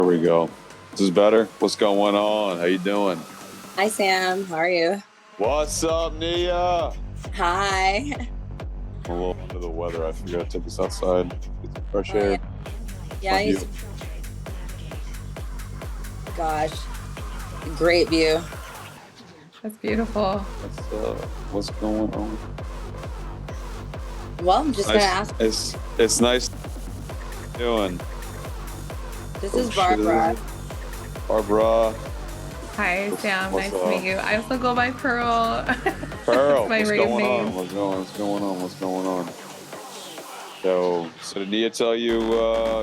There we go. This is better. What's going on? How you doing? Hi, Sam. How are you? What's up, Nia? Hi. I'm a little under the weather. I figured I'd take this outside. Get some fresh air. Yeah. Gosh, great view. That's beautiful. What's going on? Well, I'm just gonna ask. It's nice. How you doing? This is Barbara. Barbara. Hi, Sam. What's nice up? to meet you. I also go by Pearl. Pearl, my what's rave going name. on? What's going on? So did Nia tell you?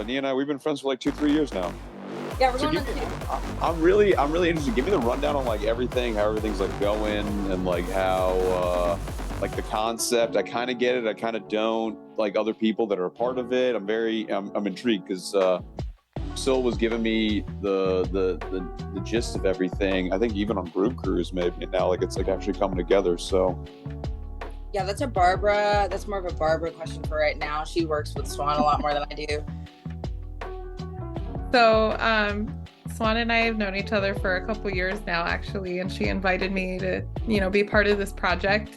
Nia and I, we've been friends for like 2-3 years now. Yeah, we're So going on two. I'm really interested. Give me the rundown on like everything, how everything's like going, and like how like the concept. I kind of get it. I kind of don't. Like other people that are a part of it. I'm intrigued because Sil was giving me the gist of everything. I think even on Group Cruise maybe. And now like it's like actually coming together. So Yeah, that's more of a Barbara question for right now. She works with Swan a lot more than I do. So, Swan and I have known each other for a couple years now, actually, and she invited me to, be part of this project.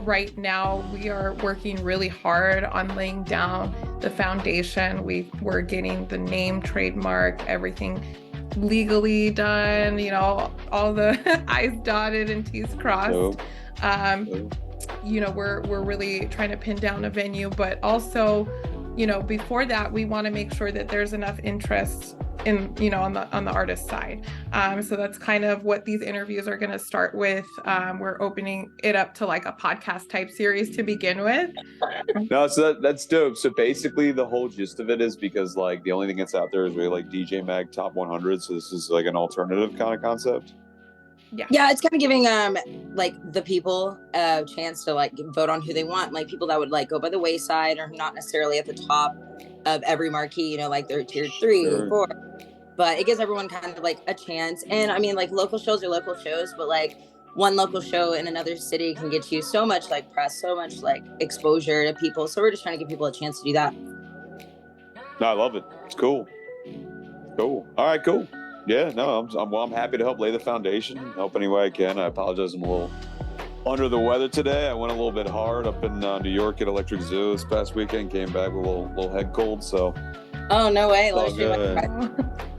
Right now, we are working really hard on laying down the foundation. We're getting the name, trademark, everything legally done. All the I's dotted and T's crossed. We're really trying to pin down a venue, but also, before that, we want to make sure that there's enough interest in, on the artist side. So that's kind of what these interviews are going to start with. We're opening it up to like a podcast type series to begin with. No, so that's dope. So basically the whole gist of it is because like the only thing that's out there is really like DJ Mag Top 100. So this is like an alternative kind of concept. Yeah, it's kind of giving like the people a chance to like vote on who they want, like people that would like go by the wayside or not necessarily at the top of every marquee, like they're tier 3 Sure. 4, but it gives everyone kind of like a chance. And I mean, like local shows are local shows, but like one local show in another city can get you so much like press, so much like exposure to people. So we're just trying to give people a chance to do that. No, I love it. It's cool. All right, cool. Yeah, no, I'm happy to help lay the foundation, help any way I can. I apologize, I'm a little under the weather today. I went a little bit hard up in New York at Electric Zoo this past weekend. Came back with a little head cold, so. Oh, no way. All good. I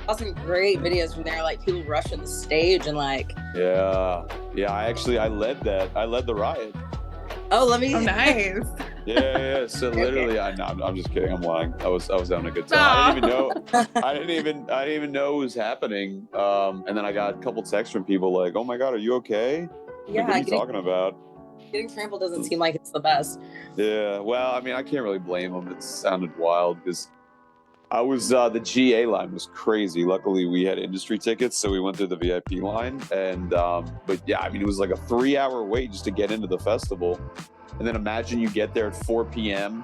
saw some great videos from there, like people rushing the stage and like. Yeah. I led the riot. Oh, let me. Oh, nice. Yeah. So literally, I'm just kidding. I'm lying. I was having a good time. I didn't even know it was happening. And then I got a couple texts from people like, "Oh my God, are you okay? Yeah. Like, what are you talking about?" Getting trampled doesn't seem like it's the best. Yeah. Well, I mean, I can't really blame them. It sounded wild because I was the GA line was crazy. Luckily, we had industry tickets, so we went through the VIP line. And but yeah, I mean, it was like a 3-hour wait just to get into the festival. And then imagine you get there at 4 p.m.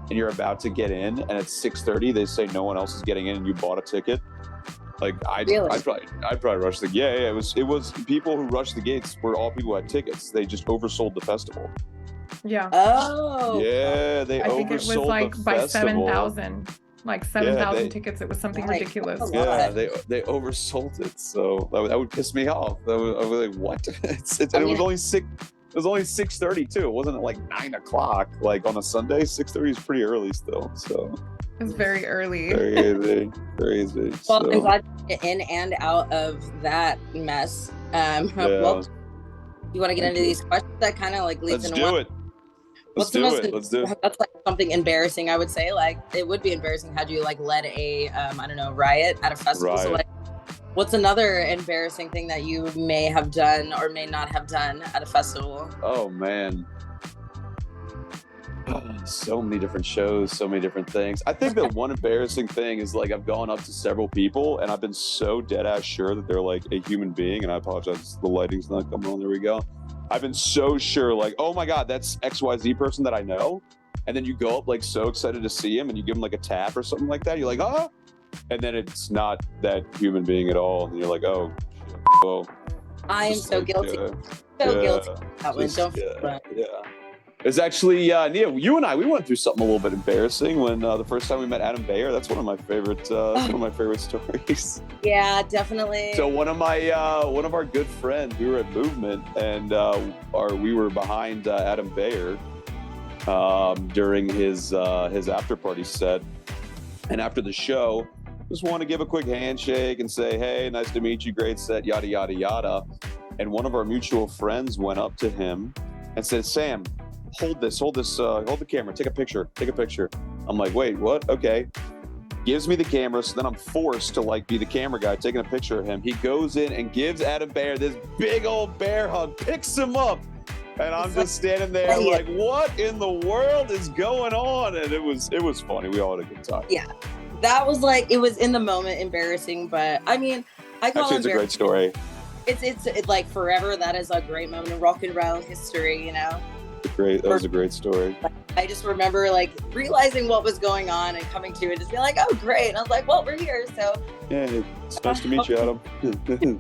and you're about to get in, and at 6:30 they say no one else is getting in, and you bought a ticket. Like I'd probably rush the It was people who rushed the gates were all people who had tickets. They just oversold the festival. Yeah. Oh. Yeah, they oversold the festival. I think it was like by 7,000. Like 7,000 tickets. It was something ridiculous. Yeah, they oversold it, so that would piss me off. I was like, what? It was only 6:30 too. It wasn't like 9 o'clock. Like on a Sunday, 6:30 is pretty early still. So it was very early. Crazy. Well, So, I'm glad to get in and out of that mess. Well, you want to get into these questions? That kind of like leads into one. Let's do it. That's like something embarrassing, I would say. Like it would be embarrassing had you like led a riot at a festival. So like, what's another embarrassing thing that you may have done or may not have done at a festival? Oh man, so many different shows, so many different things. I think that one embarrassing thing is like I've gone up to several people and I've been so dead ass sure that they're like a human being, and I apologize, the lighting's not coming on. There we go. I've been so sure, like, oh my God, that's XYZ person that I know. And then you go up like so excited to see him and you give him like a tap or something like that. You're like, oh, and then it's not that human being at all. And you're like, oh, well. I am so guilty. Guilty. That one. Don't. Yeah. It's actually Nia. You and I, we went through something a little bit embarrassing when the first time we met Adam Bayer. That's one of my favorite. That's one of my favorite stories. Yeah, definitely. So one of our good friends, we were at Movement, and we were behind Adam Bayer during his after party set, and after the show, just want to give a quick handshake and say, "Hey, nice to meet you, great set, yada yada yada." And one of our mutual friends went up to him and said, "Sam, hold the camera, take a picture." I'm like, "Wait, what?" Okay. Gives me the camera, so then I'm forced to like be the camera guy taking a picture of him. He goes in and gives Adam Bayer this big old bear hug, picks him up, and I'm just standing there like, what in the world is going on? And it was funny. We all had a good time. Yeah, that was like, it was in the moment embarrassing, but I mean, I call Actually, it's a great story. It's like forever. That is a great moment in rock and roll history, you know. That was a great story. I just remember like realizing what was going on and coming to it, just be like, oh great. And I was like, well, we're here, so yeah, it's nice to meet you, Adam.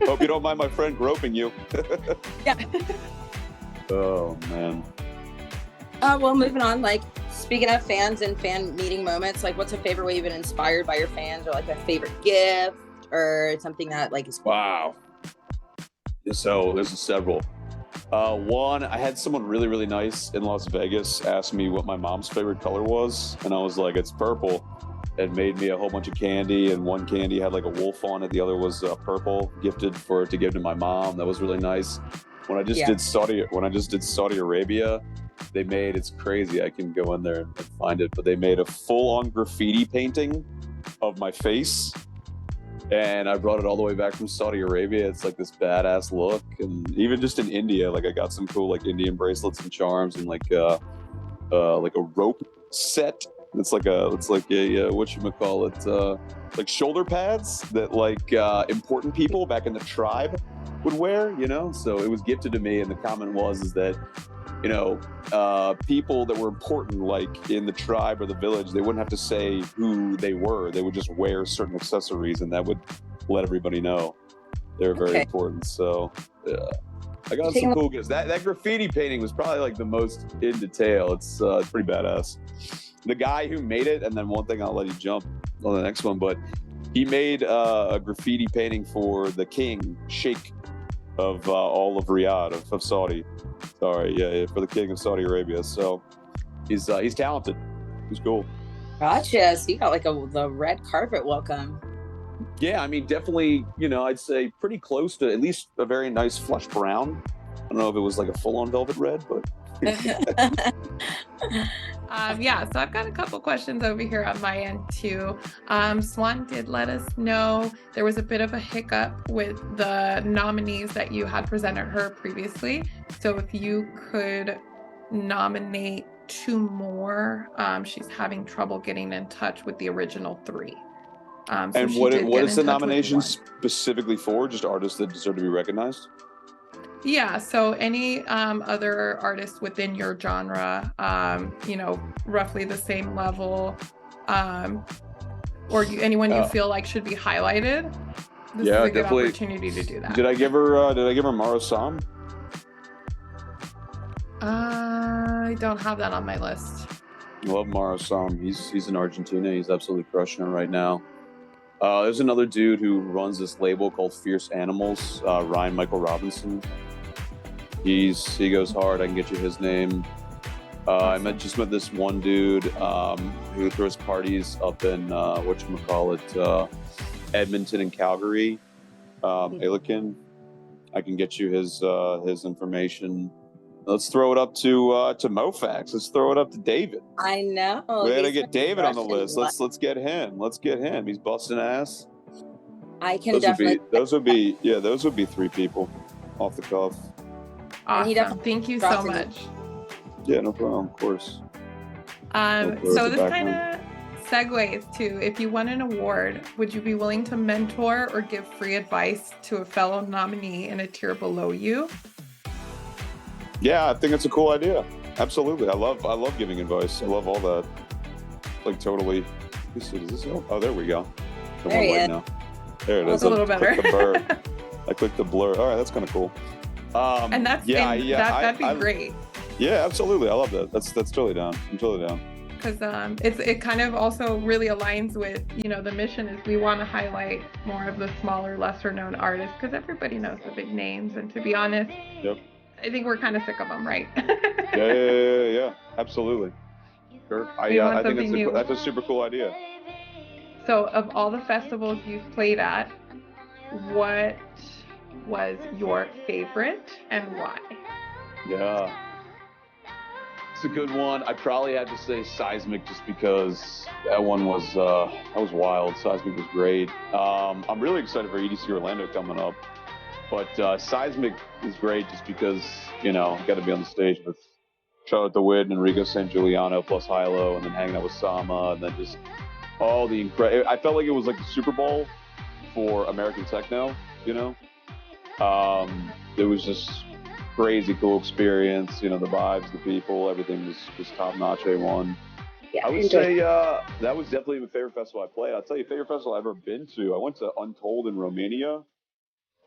Hope you don't mind my friend groping you. Yeah. Oh man. Well, moving on, like speaking of fans and fan meeting moments, like what's a favorite way you've been inspired by your fans, or like a favorite gift or something that like is wow. So there's several. One, I had someone really, really nice in Las Vegas ask me what my mom's favorite color was, and I was like, it's purple. And made me a whole bunch of candy, and one candy had like a wolf on it, the other was purple, gifted to give to my mom. That was really nice. When I just did Saudi Arabia, they made, it's crazy, I can go in there and find it, but they made a full-on graffiti painting of my face. And I brought it all the way back from Saudi Arabia. It's like this badass look. And even just in India, like I got some cool like Indian bracelets and charms and like a rope set. It's like a whatchamacallit, like shoulder pads that like important people back in the tribe would wear, you know? So it was gifted to me, and the comment is that, you know, people that were important, like in the tribe or the village, they wouldn't have to say who they were. They would just wear certain accessories, and that would let everybody know they're very important. So, yeah, I got some cool gifts. That graffiti painting was probably like the most in detail. It's pretty badass. The guy who made it, and then one thing I'll let you jump on the next one, but he made a graffiti painting for the king, Sheikh of all of Riyadh, of Saudi. Sorry, yeah, for the king of Saudi Arabia. So he's talented. He's cool. Gotcha. So you got like the red carpet welcome. Yeah, I mean, definitely, you know, I'd say pretty close to at least a very nice flesh brown. I don't know if it was like a full-on velvet red, but... Yeah, so I've got a couple questions over here on my end too. Swan did let us know there was a bit of a hiccup with the nominees that you had presented her previously. So if you could nominate 2 more, she's having trouble getting in touch with the original 3. And what is the nomination specifically for? Just artists that deserve to be recognized? Yeah, so any other artists within your genre, you know, roughly the same level, or anyone you feel like should be highlighted. This is a good definitely. Opportunity to do that. Did I give her Mara Sam? I don't have that on my list. I love Mara Sam. He's in Argentina. He's absolutely crushing it right now. There's another dude who runs this label called Fierce Animals, Ryan Michael Robinson. He goes hard. I can get you his name. I just met this one dude who throws parties up in Edmonton and Calgary. Alikin. I can get you his information. Let's throw it up to Mofax. Let's throw it up to David. I know. We gotta get David on the list. Let's get him. He's busting ass. I can definitely. Those would be 3 people off the cuff. Awesome. Thank you so much. Yeah, no problem. Of course. So this kind of segues to, if you won an award, would you be willing to mentor or give free advice to a fellow nominee in a tier below you? Yeah, I think it's a cool idea. Absolutely. I love giving advice. I love all that. Like totally. Does this help? Oh, there we go. There he is. Now. There it is. That's a little better. I clicked the blur. All right, that's kind of cool. And that'd be great. Yeah, absolutely. I love that. That's totally down. I'm totally down. Because it kind of also really aligns with, you know, the mission is we want to highlight more of the smaller, lesser known artists, because everybody knows the big names, and to be honest, Yep. I think we're kind of sick of them, right? Yeah. Absolutely. Sure. I think that's a super cool idea. So, of all the festivals you've played at, what was your favorite and why? Yeah. It's a good one. I probably have to say Seismic just because that one was wild. Seismic was great. I'm really excited for EDC Orlando coming up, but Seismic is great just because, you know, got to be on the stage with Charlotte DeWitt and Enrico San Giuliano plus Hilo, and then hanging out with Sama, and then just all the incredible. I felt like it was like the Super Bowl for American techno. You know, it was just crazy cool experience. You know, the vibes, the people, everything was top notch. A1. Yeah, I would say that was definitely my favorite festival I played. I'll tell you, favorite festival I've ever been to. I went to Untold in Romania.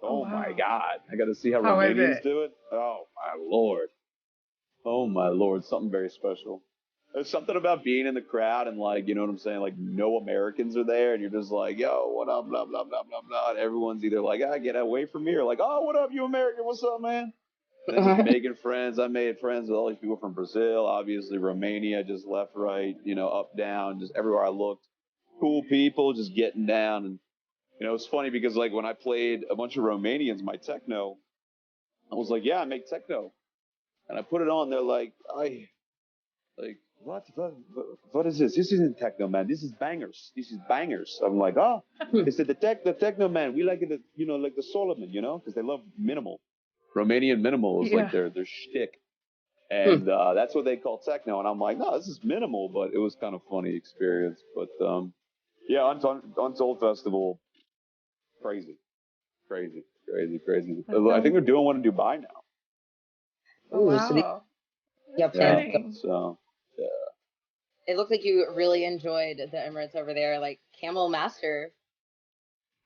Oh wow. my God, I got to see how Romanians do it. Oh my Lord. Oh my Lord, something very special. There's something about being in the crowd and, like, you know what I'm saying, like no Americans are there and you're just like, yo, what up, blah, blah, blah, blah, blah. And everyone's either like, get away from me, or like, oh, what up, you American, what's up, man? And then just making friends. I made friends with all these people from Brazil, obviously Romania, just left, right, you know, up, down, just everywhere I looked. Cool people, just getting down. And, you know, it's funny because, like, when I played a bunch of Romanians, my techno, I was like, yeah, I make techno. And I put it on, they're like, what is this? This isn't techno, man. This is bangers. This is bangers. I'm like, oh, they said the techno, man. We like it, you know, like the Solomon, you know, because they love minimal. Romanian minimal is like their shtick. And that's what they call techno. And I'm like, no, this is minimal, but it was kind of funny experience. But yeah, Untold Festival, crazy. I think they're doing one in Dubai now. Oh, wow. Yeah. So, yeah. It looked like you really enjoyed the Emirates over there, like Camel Master.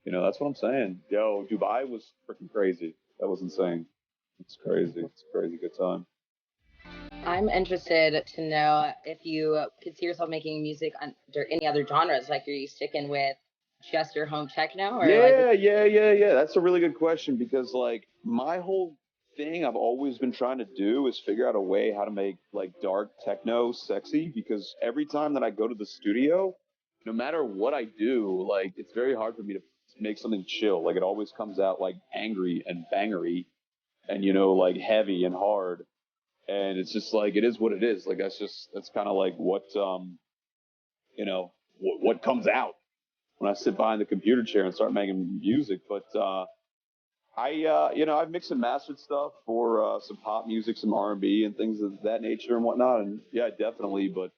You know, that's what I'm saying. Yo, Dubai was freaking crazy. That was insane. It's crazy. It's a crazy good time. I'm interested to know if you could see yourself making music under any other genres. Like, are you sticking with just your home techno? Or yeah. That's a really good question because, like, my whole thing I've always been trying to do is figure out a way how to make, like, dark techno sexy, because every time that I go to the studio, no matter what I do, like, it's very hard for me to make something chill. Like, it always comes out, like, angry and bangery and, you know, like, heavy and hard. And it's just like, it is what it is. Like, that's kind of like what, you know, what comes out when I sit behind the computer chair and start making music. But you know, I've mixed and mastered stuff for some pop music, some R&B and things of that nature and whatnot. And yeah, definitely. But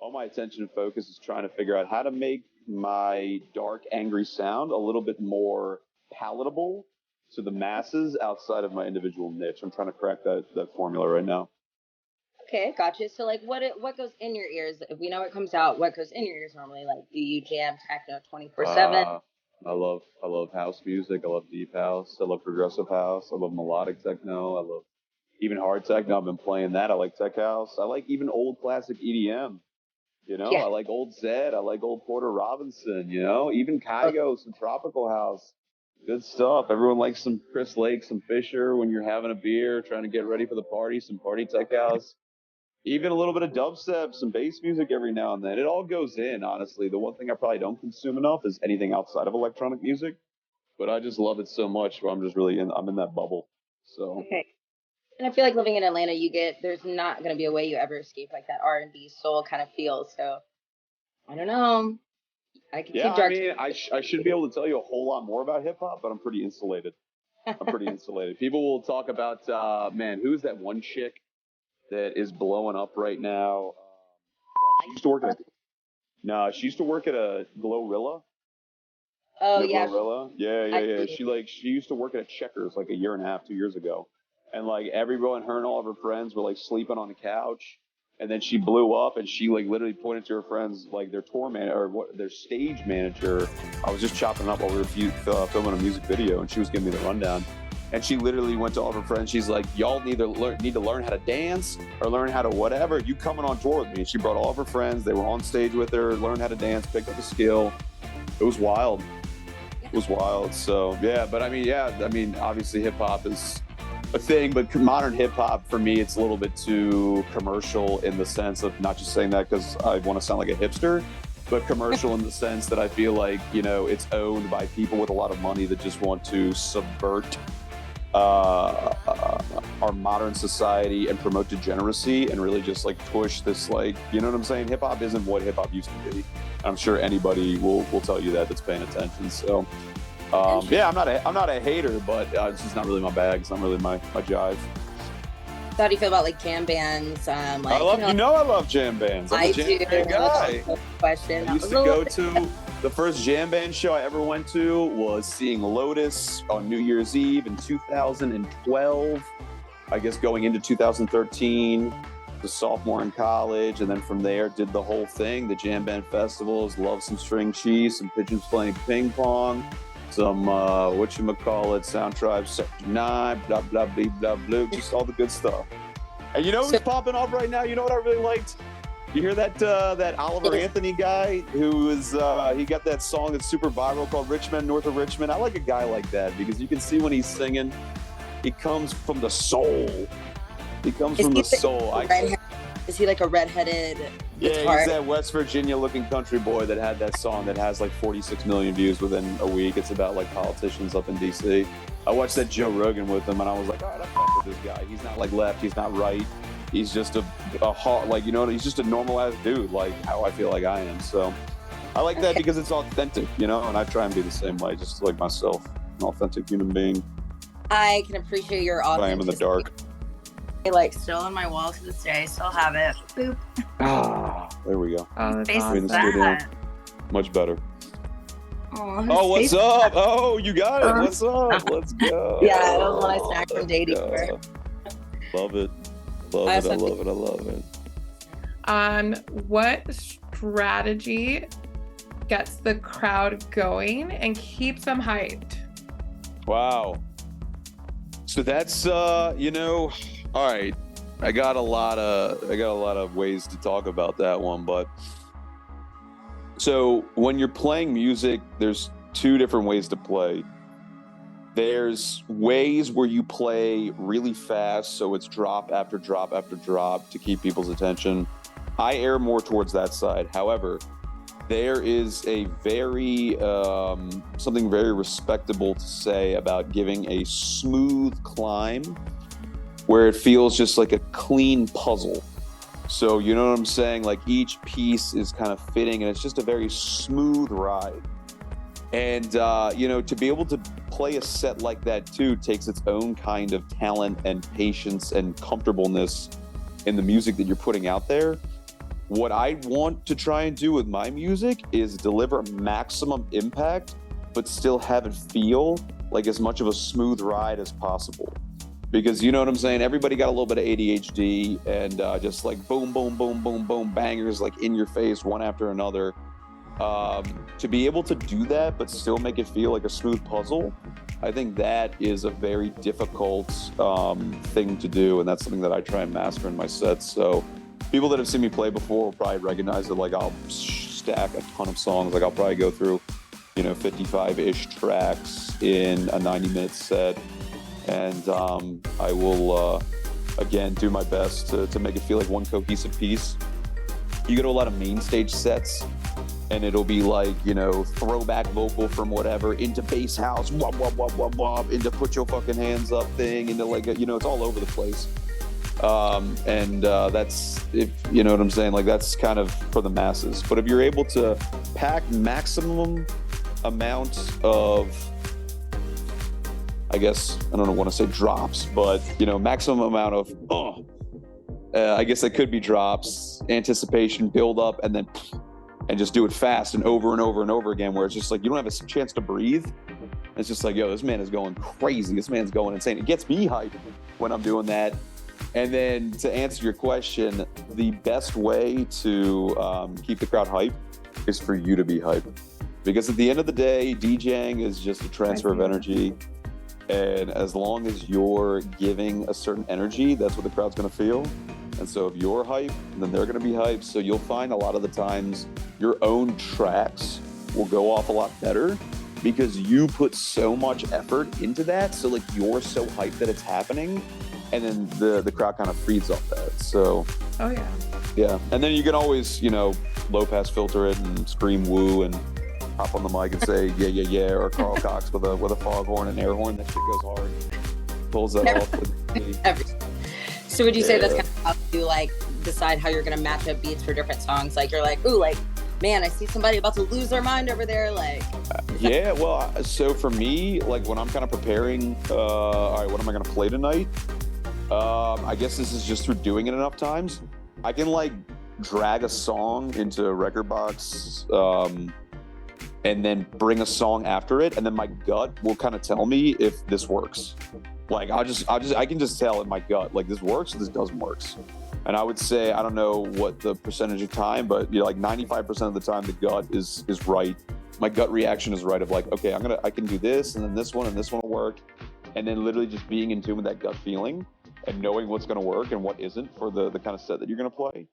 all my attention and focus is trying to figure out how to make my dark, angry sound a little bit more palatable to the masses outside of my individual niche. I'm trying to crack that formula right now. Okay, gotcha. So, like, what goes in your ears? If we know it comes out, what goes in your ears normally? Like, do you jam techno 24/7? I love house music. I love deep house. I love progressive house. I love melodic techno. I love even hard techno. I've been playing that. I like tech house. I like even old classic EDM. You know, I like old Zed. I like old Porter Robinson. You know, even Kygo, some tropical house. Good stuff. Everyone likes some Chris Lake, some Fisher when you're having a beer, trying to get ready for the party, some party tech house. Even a little bit of dubstep, some bass music every now and then. It all goes in, honestly. The one thing I probably don't consume enough is anything outside of electronic music. But I just love it so much where I'm just really I'm in that bubble. So okay. And I feel like living in Atlanta, there's not going to be a way you ever escape like that R&B soul kind of feel. So I don't know. I can keep dark. I mean, I should be able to tell you a whole lot more about hip hop, but I'm pretty insulated. People will talk about, man, who's that one chick that is blowing up right now? She used to work she used to work at a Glorilla. Oh, yeah. Glorilla. Yeah. She used to work at a Checkers like a year and a half, 2 years ago. And like everyone, her and all of her friends were like sleeping on the couch. And then she blew up and she like literally pointed to her friends, like their tour manager or their stage manager. I was just chopping up while we were filming a music video and she was giving me the rundown. And she literally went to all of her friends. She's like, y'all need to learn how to dance or learn how to whatever. You coming on tour with me? And she brought all of her friends. They were on stage with her, learned how to dance, picked up a skill. It was wild. It was wild. So yeah, but I mean, obviously hip hop is a thing, but modern hip hop for me, it's a little bit too commercial in the sense of, not just saying that because I want to sound like a hipster, but commercial in the sense that I feel like, you know, it's owned by people with a lot of money that just want to subvert our modern society and promote degeneracy and really just like push this, like, you know what I'm saying? Hip hop isn't what hip hop used to be. I'm sure anybody will tell you that that's paying attention. So yeah, I'm not a hater, but it's just not really my bag. It's not really my jive. How do you feel about like jam bands? Like, I love jam bands. I'm a jam band guy. Question. I used to go to the first jam band show I ever went to was seeing Lotus on New Year's Eve in 2012. I guess going into 2013, the sophomore in college, and then from there did the whole thing. The jam band festivals, love some string cheese, some pigeons playing ping pong, some whatchamacallit, Sound Tribe 79, blah blah blah blah blah, just all the good stuff. And you know who's popping off right now? You know what I really liked? You hear that Oliver Anthony guy who is he got that song that's super viral called Richmond, North of Richmond. I like a guy like that because you can see when he's singing, he comes from the soul. He comes from the soul. Is he like a redheaded Yeah, guitar? he's that West Virginia looking country boy that had that song that has like 46 million views within a week. It's about like politicians up in DC. I watched that Joe Rogan with him and I was like, all right, I fuck with this guy. He's not like left, he's not right. He's just a hard, like, you know, he's just a normal ass dude, like how I feel like I am. So I like that because it's authentic, you know, and I try and be the same way, just like myself, an authentic human being. I can appreciate your authenticity. I am in the dark. Like still on my wall to this day, still have it. Boop. Ah, there we go. Oh, that's Face awesome. in the studio. Much better. Oh, what's up? Oh, you got it. What's up? Let's go. Yeah, that was when I snacked from dating her. Love it. Love it. I love it. I love it. What strategy gets the crowd going and keeps them hyped? Wow. So that's you know, all right. I got a lot of ways to talk about that one, but so when you're playing music, there's two different ways to play. There's ways where you play really fast, so it's drop after drop after drop to keep people's attention. I err more towards that side. However, there is a very something very respectable to say about giving a smooth climb where it feels just like a clean puzzle. So you know what I'm saying? Like each piece is kind of fitting and it's just a very smooth ride. And, you know, to be able to play a set like that, too, takes its own kind of talent and patience and comfortableness in the music that you're putting out there. What I want to try and do with my music is deliver maximum impact, but still have it feel like as much of a smooth ride as possible. Because, you know what I'm saying? Everybody got a little bit of ADHD and just like boom, boom, boom, boom, boom, bangers like in your face, one after another. To be able to do that but still make it feel like a smooth puzzle, I think that is a very difficult thing to do, and that's something that I try and master in my sets. So people that have seen me play before will probably recognize that, like, I'll stack a ton of songs. Like I'll probably go through, you know, 55-ish tracks in a 90-minute set, and I will again do my best to make it feel like one cohesive piece. You go to a lot of main stage sets and it'll be like, you know, throwback vocal from whatever into bass house, wop, wop, wop, wop, wop, into put your fucking hands up thing, into like, you know, it's all over the place. That's, if you know what I'm saying, like that's kind of for the masses. But if you're able to pack maximum amount of, I guess, I don't want to say drops, but, you know, maximum amount of, I guess it could be drops, anticipation, build up, and then and just do it fast and over and over and over again, where it's just like you don't have a chance to breathe. It's just like, yo, this man is going crazy. This man's going insane. It gets me hyped when I'm doing that. And then to answer your question, the best way to keep the crowd hyped is for you to be hyped. Because at the end of the day, DJing is just a transfer of energy. And as long as you're giving a certain energy, that's what the crowd's going to feel. And so if you're hype, then they're going to be hyped. So you'll find a lot of the times your own tracks will go off a lot better because you put so much effort into that. So like you're so hyped that it's happening, and then the crowd kind of feeds off that. So Oh yeah. yeah, and then you can always, you know, low pass filter it and scream woo and hop on the mic and say yeah yeah yeah, or Carl Cox with a foghorn and air horn. That shit goes hard. Pulls that off. So would you say that's kind of how you like decide how you're gonna match up beats for different songs? Like you're like, ooh, like man, I see somebody about to lose their mind over there. Like yeah, well, so for me, like when I'm kind of preparing, all right, what am I gonna play tonight? I guess this is just through doing it enough times. I can like drag a song into a record box, and then bring a song after it, and then my gut will kind of tell me if this works. Like I can just tell in my gut, like this works, this doesn't works. And I would say, I don't know what the percentage of time, but you know, like 95% of the time the gut is right. My gut reaction is right of like, okay, I can do this, and then this one will work. And then literally just being in tune with that gut feeling and knowing what's going to work and what isn't for the kind of set that you're going to play.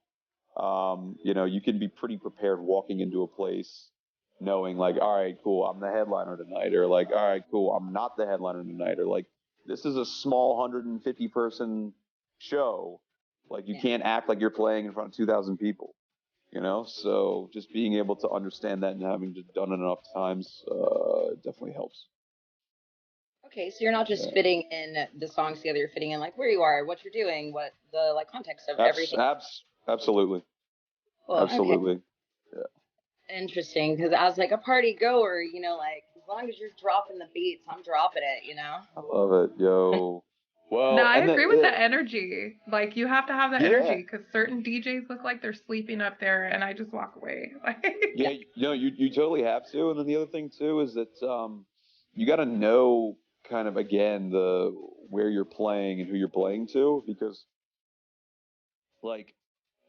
You know, you can be pretty prepared walking into a place knowing like, all right, cool, I'm the headliner tonight, or like, all right, cool, I'm not the headliner tonight, or like, this is a small 150 person show. Like you can't act like you're playing in front of 2,000 people, you know? So just being able to understand that and having just done it enough times definitely helps. okay, so you're not just fitting in the songs together, you're fitting in like where you are, what you're doing, what the like context of everything. Absolutely. Well, Absolutely. Okay. Interesting, because as like a party goer, you know, like as long as you're dropping the beats, I'm dropping it, you know. I love it, yo. Well, No, I agree with the energy. Like you have to have the Yeah. energy because certain DJs look like they're sleeping up there, and I just walk away. Yeah, you totally have to. And then the other thing too is that you got to know kind of again the where you're playing and who you're playing to, because like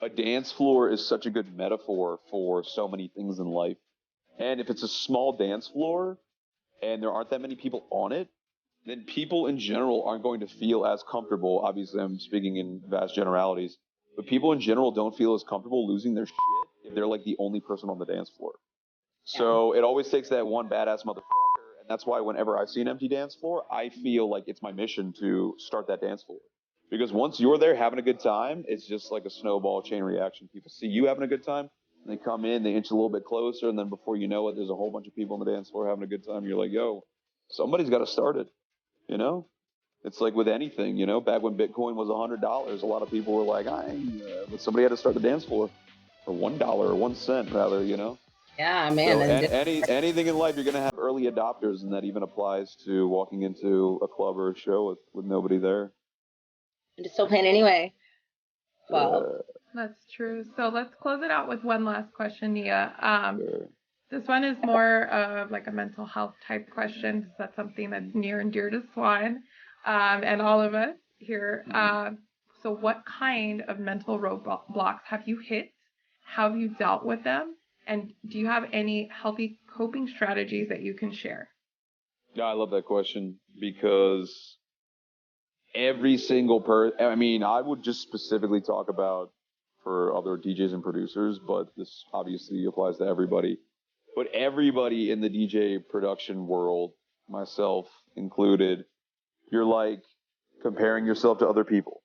a dance floor is such a good metaphor for so many things in life. And if it's a small dance floor and there aren't that many people on it, then people in general aren't going to feel as comfortable. Obviously, I'm speaking in vast generalities, but people in general don't feel as comfortable losing their shit if they're like the only person on the dance floor. So it always takes that one badass motherfucker, and that's why whenever I see an empty dance floor, I feel like it's my mission to start that dance floor. Because once you're there having a good time, it's just like a snowball chain reaction. People see you having a good time, and they come in, they inch a little bit closer, and then before you know it, there's a whole bunch of people on the dance floor having a good time. You're like, yo, somebody's got to start it, you know? It's like with anything, you know, back when Bitcoin was $100, a lot of people were like, but somebody had to start the dance floor for $1 or 1 cent rather, you know? Yeah, man. So anything in life, you're going to have early adopters, and that even applies to walking into a club or a show with nobody there. I'm just still playing anyway. Well, That's true. So let's close it out with one last question, Nia. Sure. This one is more of like a mental health type question. That's something that's near and dear to Swan and all of us here. So what kind of mental roadblocks have you hit? How have you dealt with them? And do you have any healthy coping strategies that you can share? Yeah, I love that question because every single person, I mean, I would just specifically talk about for other DJs and producers, but this obviously applies to everybody. But everybody in the DJ production world, myself included, you're like comparing yourself to other people.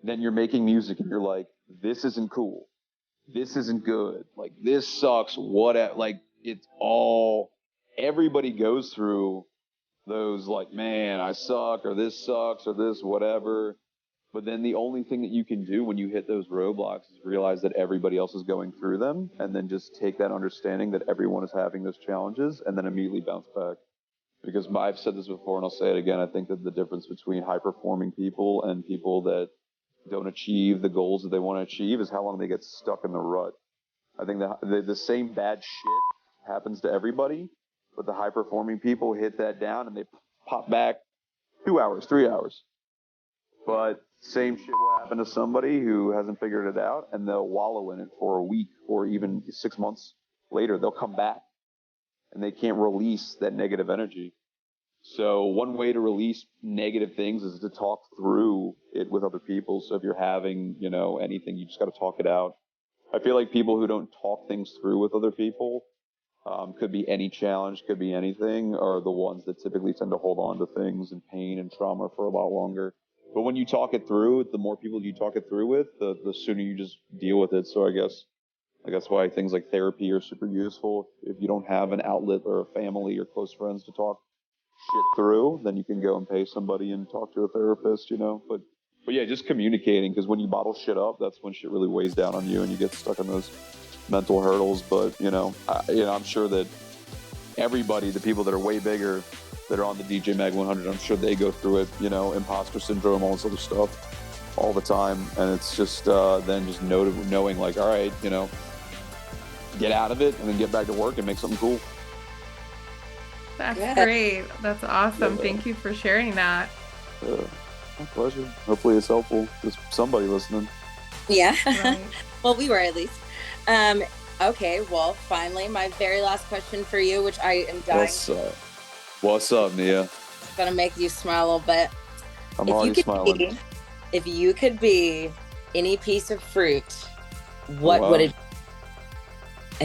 Then you're making music and you're like, this isn't cool. This isn't good. Like, this sucks. What? Like, it's all, everybody goes through those, like, man, I suck, or this sucks, or this, whatever. But then the only thing that you can do when you hit those roadblocks is realize that everybody else is going through them, and then just take that understanding that everyone is having those challenges, and then immediately bounce back. Because I've said this before, and I'll say it again, I think that the difference between high-performing people and people that don't achieve the goals that they want to achieve is how long they get stuck in the rut. I think the same bad shit happens to everybody, but the high-performing people hit that down and they pop back 2 hours, 3 hours. But same shit will happen to somebody who hasn't figured it out, and they'll wallow in it for a week or even 6 months later. They'll come back, and they can't release that negative energy. So one way to release negative things is to talk through it with other people. So if you're having, anything, you just got to talk it out. I feel like people who don't talk things through with other people, could be any challenge, could be anything, are the ones that typically tend to hold on to things and pain and trauma for a lot longer. But when you talk it through, the more people you talk it through with, the sooner you just deal with it. So I guess that's why things like therapy are super useful. If you don't have an outlet or a family or close friends to talk shit through, then you can go and pay somebody and talk to a therapist, But yeah, just communicating, because when you bottle shit up, that's when shit really weighs down on you and you get stuck on those mental hurdles. But I'm sure that everybody, the people that are way bigger, that are on the DJ Mag 100, I'm sure they go through it, imposter syndrome, all this other stuff all the time. And it's just then just knowing like, all right, get out of it and then get back to work and make something cool. That's great. That's awesome. Thank you for sharing that. My pleasure. Hopefully it's helpful to somebody listening. Yeah. Right. Well, we were at least. Okay, well, finally, my very last question for you, which I am dying. What's up, Nia? Gonna make you smile a little bit. I'm already smiling. If you could be any piece of fruit, what would it be?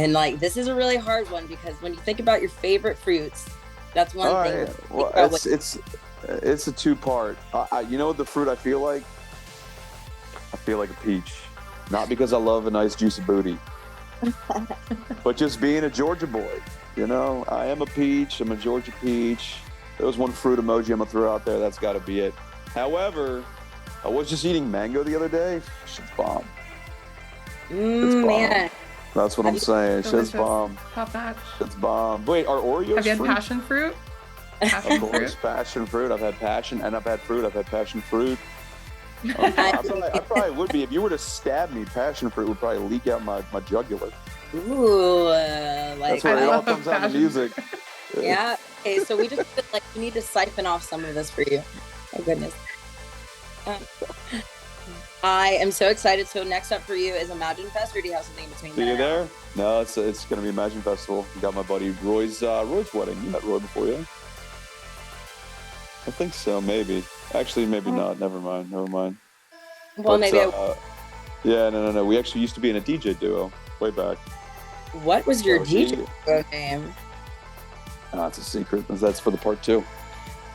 And like, this is a really hard one, because when you think about your favorite fruits, that's one thing. Right. Well, it's a two-part. You know what the fruit I feel like? I feel like a peach. Not because I love a nice juicy booty, but just being a Georgia boy. I am a peach. I'm a Georgia peach. There was one fruit emoji I'm gonna throw out there. That's got to be it. However, I was just eating mango the other day. Shit's bomb. It's bomb. Man. That's what I'm saying. Shit's bomb. Top notch. Shit's bomb. Wait, are Oreos Have you had fruit? passion fruit? Of course, passion fruit. I've had passion, and I've had fruit. I've had passion fruit. I probably would be. If you were to stab me, passion fruit would probably leak out my jugular. Ooh, That's where it all comes out in music. Yeah. Okay, so we need to siphon off some of this for you. Oh goodness. I am so excited. So next up for you is Imagine Fest, or do you have something in between? See you there? No, it's going to be Imagine Festival. You got my buddy Roy's wedding. You met Roy before, yeah? I think so, maybe. Actually, maybe not. Never mind. Well, but, maybe. Yeah, no. We actually used to be in a DJ duo way back. What was your DJ duo name? It's a secret. That's for the part 2.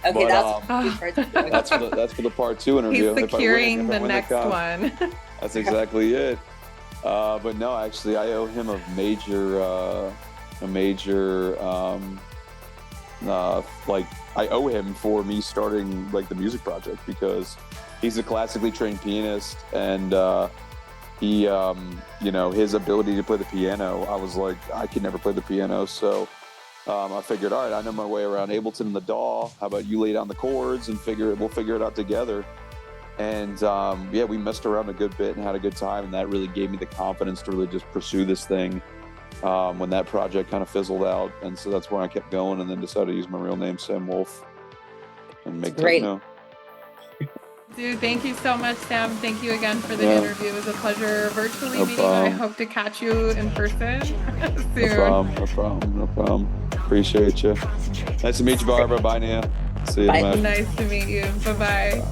Okay, but, that's for the part 2 interview. He's securing the next one. That's exactly it. But no, actually, I owe him a major I owe him for me starting like the music project, because he's a classically trained pianist, and he his ability to play the piano, I was like, I could never play the piano, so I figured, all right, I know my way around Ableton and the DAW. How about you lay down the chords and we'll figure it out together. And we messed around a good bit and had a good time, and that really gave me the confidence to really just pursue this thing when that project kind of fizzled out. And so that's where I kept going, and then decided to use my real name, Sam WOLFE, and make techno. Dude, thank you so much, Sam. Thank you again for the interview. It was a pleasure virtually meeting you. I hope to catch you in person soon. No problem. Appreciate you. Nice to meet you, Barbara. Bye, Nia. See you. Bye. Nice to meet you. Bye-bye.